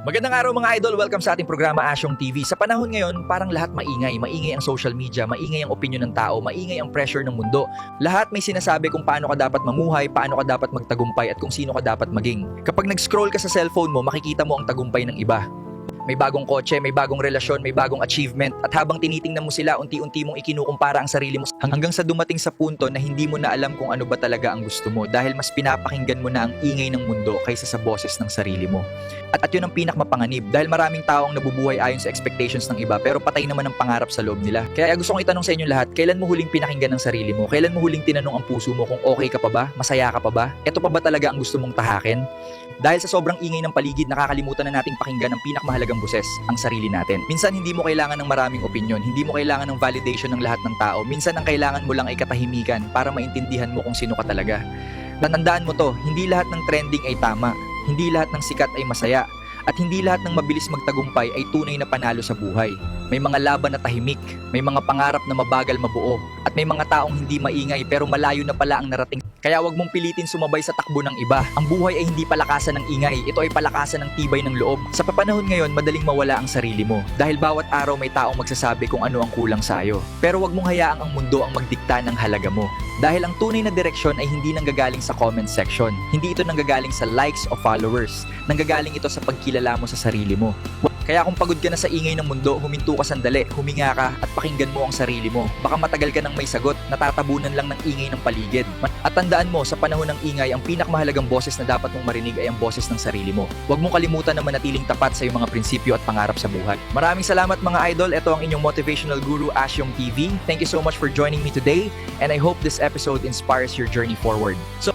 Magandang araw mga idol, welcome sa ating programa Asyong TV. Sa panahon ngayon, parang lahat maingay. Maingay ang social media, maingay ang opinion ng tao, maingay ang pressure ng mundo. Lahat may sinasabi kung paano ka dapat mamuhay, paano ka dapat magtagumpay at kung sino ka dapat maging. Kapag nag-scroll ka sa cellphone mo, makikita mo ang tagumpay ng iba. May bagong kotse, may bagong relasyon, may bagong achievement. At habang tinitingnan mo sila, unti-unti mong ikinukumpara ang sarili mo hanggang sa dumating sa punto na hindi mo na alam kung ano ba talaga ang gusto mo dahil mas pinapakinggan mo na ang ingay ng mundo kaysa sa boses ng sarili mo. At yun ang pinakmapanganib dahil maraming tao ang nabubuhay ayon sa expectations ng iba pero patay naman ang pangarap sa loob nila. Kaya gusto kong itanong sa inyo lahat, kailan mo huling pinakinggan ang sarili mo? Kailan mo huling tinanong ang puso mo kung okay ka pa ba? Masaya ka pa ba? Ito pa ba talaga ang gusto mong tahakin? Dahil sa sobrang ingay ng paligid, nakakalimutan na nating pakinggan ang pinakamahalagang boses, ang sarili natin. Minsan hindi mo kailangan ng maraming opinyon, hindi mo kailangan ng validation ng lahat ng tao. Minsan ang kailangan mo lang ay katahimikan para maintindihan mo kung sino ka talaga. Tandaan mo to, hindi lahat ng trending ay tama, hindi lahat ng sikat ay masaya, at hindi lahat ng mabilis magtagumpay ay tunay na panalo sa buhay. May mga laban na tahimik, may mga pangarap na mabagal mabuo, at may mga taong hindi maingay pero malayo na pala ang narating. Kaya wag mong pilitin sumabay sa takbo ng iba. Ang buhay ay hindi palakasan ng ingay, ito ay palakasan ng tibay ng loob. Sa papanahon ngayon, madaling mawala ang sarili mo dahil bawat araw may taong magsasabi kung ano ang kulang sa'yo. Pero wag mong hayaang ang mundo ang magdikta ng halaga mo. Dahil ang tunay na direksyon ay hindi nanggagaling sa comment section. Hindi ito nanggagaling sa likes o followers. Nanggagaling ito sa pagkilala mo sa sarili mo. Kaya kung pagod ka na sa ingay ng mundo, huminto ka sandali, huminga ka at pakinggan mo ang sarili mo. Baka matagal ka nang may sagot, natatabunan lang ng ingay ng paligid. At tandaan mo, sa panahon ng ingay, ang pinakamahalagang boses na dapat mong marinig ay ang boses ng sarili mo. Huwag mong kalimutan na manatiling tapat sa iyong mga prinsipyo at pangarap sa buhay. Maraming salamat mga idol. Ito ang inyong motivational guru, Asyong TV. Thank you so much for joining me today and I hope this episode inspires your journey forward. So,